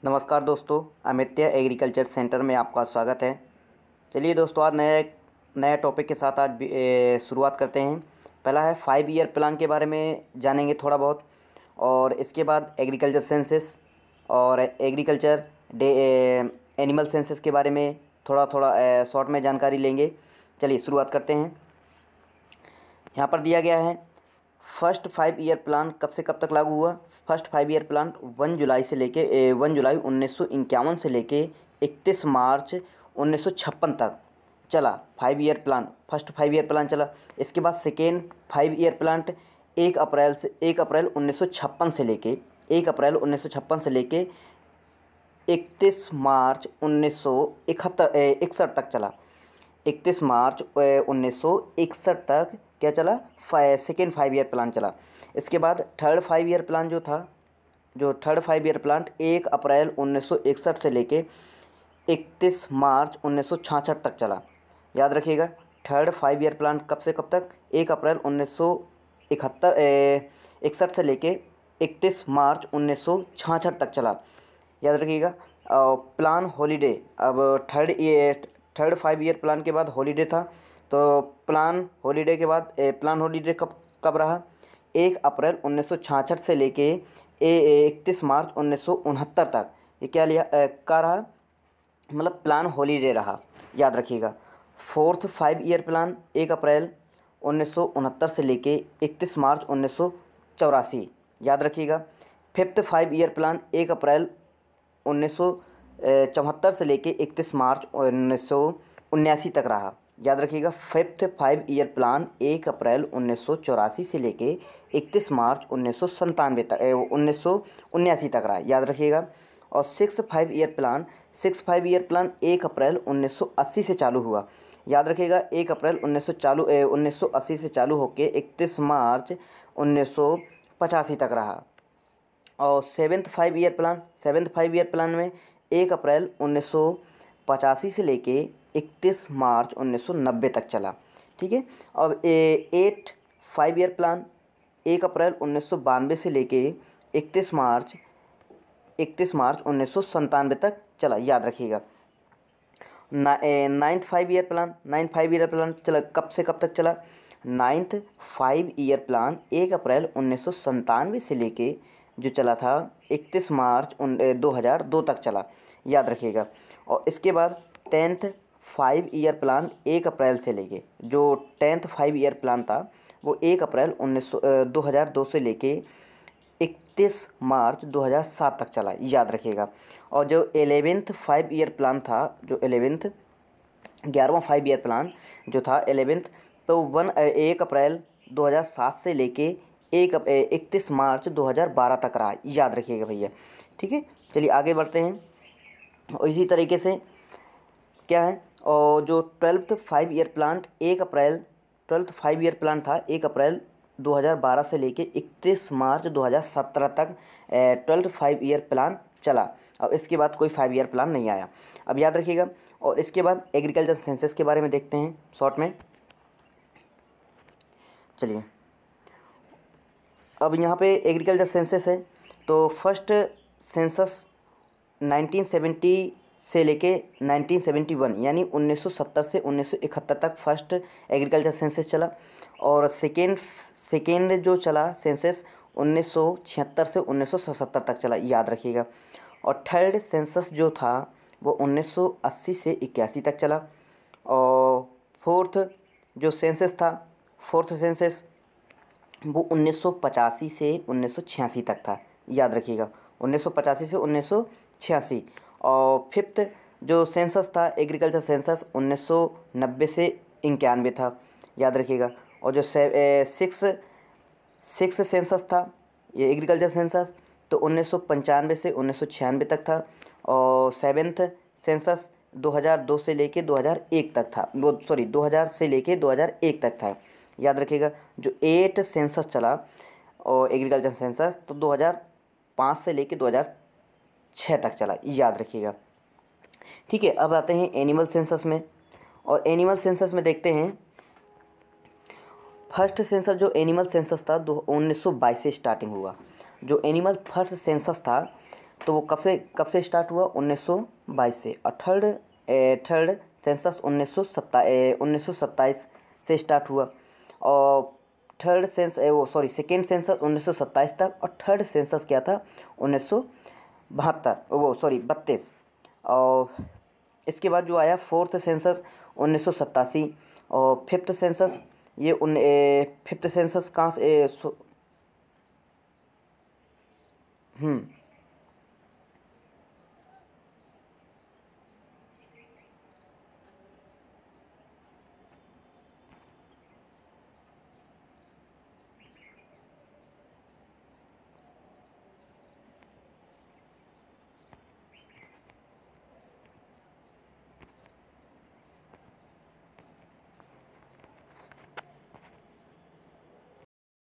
नमस्कार दोस्तों, अमित्य agriculture centre में आपका स्वागत है। चलिए दोस्तों, आज नया टॉपिक के साथ आज शुरुआत करते हैं। पहला है 5 ईयर प्लान के बारे में जानेंगे थोड़ा बहुत, और इसके बाद एग्रीकल्चर सेंसस और एग्रीकल्चर डे एनिमल सेंसस के बारे में थोड़ा थोड़ा शॉर्ट में जानकारी लेंगे। चलिए शुरुआत करते हैं। यहाँ पर दिया गया है फर्स्ट 5 ईयर प्लान कब से कब तक लागू हुआ। फर्स्ट 5 ईयर प्लान 1 जुलाई से लेके 1 जुलाई 1951 से लेके 31 मार्च 1956 तक चला। 5 year plan, first 5 year plan चला। इसके बाद सेकेंड 5 ईयर प्लान 1 अप्रैल 1956 से लेके 1 अप्रैल 1956 से लेके 31 मार्च 1961 तक चला। 31 मार्च 1961 तक क्या चला, सेकेंड 5 ईयर प्लान चला। इसके बाद थर्ड 5 ईयर प्लान जो थर्ड 5 ईयर प्लान 1 अप्रैल 1961 से लेके 31 मार्च 1966 तक चला। याद रखिएगा, थर्ड 5 ईयर प्लान कब से कब तक, 1 अप्रैल 1961 से लेके 31 मार्च 1966 तक चला। याद रखिएगा। प्लान हॉलीडे, अब थर्ड 5 ईयर प्लान के बाद हॉलीडे था, तो प्लान हॉलीडे के बाद प्लान हॉलीडे कब कब रहा, 1 अप्रैल 1966 से लेके 31 मार्च 1969 तक। ये क्या का रहा, मतलब प्लान हॉलीडे रहा। याद रखिएगा। फोर्थ 5 ईयर प्लान 1 अप्रैल 1969 से लेके 31 मार्च 1984। याद रखिएगा। फिफ्थ 5 ईयर प्लान 1 अप्रैल 1974 से लेके 31 मार्च 1979 तक रहा। याद रखिएगा। फिफ्थ 5 ईयर प्लान 1 अप्रैल 1984 से लेके 31 मार्च 1979 तक रहा। याद रखिएगा। और सिक्स 5 ईयर प्लान 1 अप्रैल 1980 से चालू हुआ। याद रखिएगा। 1 अप्रैल 1980 से चालू होकर 31 मार्च 1985 तक रहा। और सेवेंथ 5 ईयर प्लान में 1 अप्रैल 1985 से लेके 31 मार्च 1990 तक चला। ठीक है। अब 8 5 ईयर प्लान 1 अप्रैल 1992 से लेके 31 मार्च 1997 तक चला। याद रखिएगा। नाइन्थ 5 ईयर प्लान चला, कब से कब तक चला। नाइन्थ 5 ईयर प्लान 1 अप्रैल 1997 से लेके जो चला था 31 मार्च 2002 तक चला। याद रखिएगा। और इसके बाद टेंथ 5 ईयर प्लान 1 अप्रैल से लेके, जो 10th 5 ईयर प्लान था वो 1 अप्रैल 2002 से लेके 31 मार्च 2007 तक चला। याद रखिएगा। और जो 11th 5 ईयर प्लान था, जो 11वां 5 ईयर प्लान जो था 11th, तो 1 अप्रैल 2007 से लेके 31 मार्च 2012 तक रहा। याद रखिएगा भैया। ठीक है। चलिए आगे बढ़ते हैं। और इसी तरीके से क्या है, और जो 12th 5 year plan 12th 5 year plan था 1 अप्रैल 2012 से लेके 31 मार्च 2017 तक 12th 5 ईयर प्लान चला। अब इसके बाद कोई 5 ईयर प्लान नहीं आया। अब याद रखिएगा। और इसके बाद एग्रीकल्चर सेंसस के बारे में देखते हैं शॉर्ट में। चलिए, अब यहाँ पे एग्रीकल्चर सेंसस है, तो फर्स्ट सेंसस 1970 से लेके 1971 यानी 1970 से 1971 तक फर्स्ट एग्रीकल्चर सेंसस चला। और सेकेंड जो चला सेंसस 1976 से 1977 तक चला। याद रखिएगा। और थर्ड सेंसस जो था वो 1980 से 81 तक चला। और फोर्थ जो सेंसस था, फोर्थ सेंसस वो 1985 से 1986 तक था। याद रखिएगा। 1985 से 1986। और फिफ्थ जो सेंसस था एग्रीकल्चर सेंसस 1990 से 91 था। याद रखिएगा। और जो सिक्स सेंसस था ये एग्रीकल्चर सेंसस, तो 1995 से 1996 तक था। और सेवेंथ सेंसस 2002 से लेके 2001 तक था। 2000 से लेके 2001 तक था। याद रखिएगा। जो 8 सेंसस चला और एग्रीकल्चर सेंसस, तो 2005 से लेके 2006 तक चला। याद रखिएगा। ठीक है। अब आते हैं एनिमल सेंसस में। और एनिमल सेंसस में देखते हैं फर्स्ट सेंसस जो एनिमल सेंसस था 1922 से स्टार्टिंग हुआ। जो एनिमल फर्स्ट सेंसस था तो वो कब से स्टार्ट हुआ? 1922 से। और थर्ड सेंसस 1927 से स्टार्ट हुआ। और सेकेंड सेंसस 1927 तक, और थर्ड सेंसस क्या था? 1932। और इसके बाद जो आया फोर्थ सेंसस 1987। और फिफ्थ सेंसस फिफ्थ सेंसस कहाँ से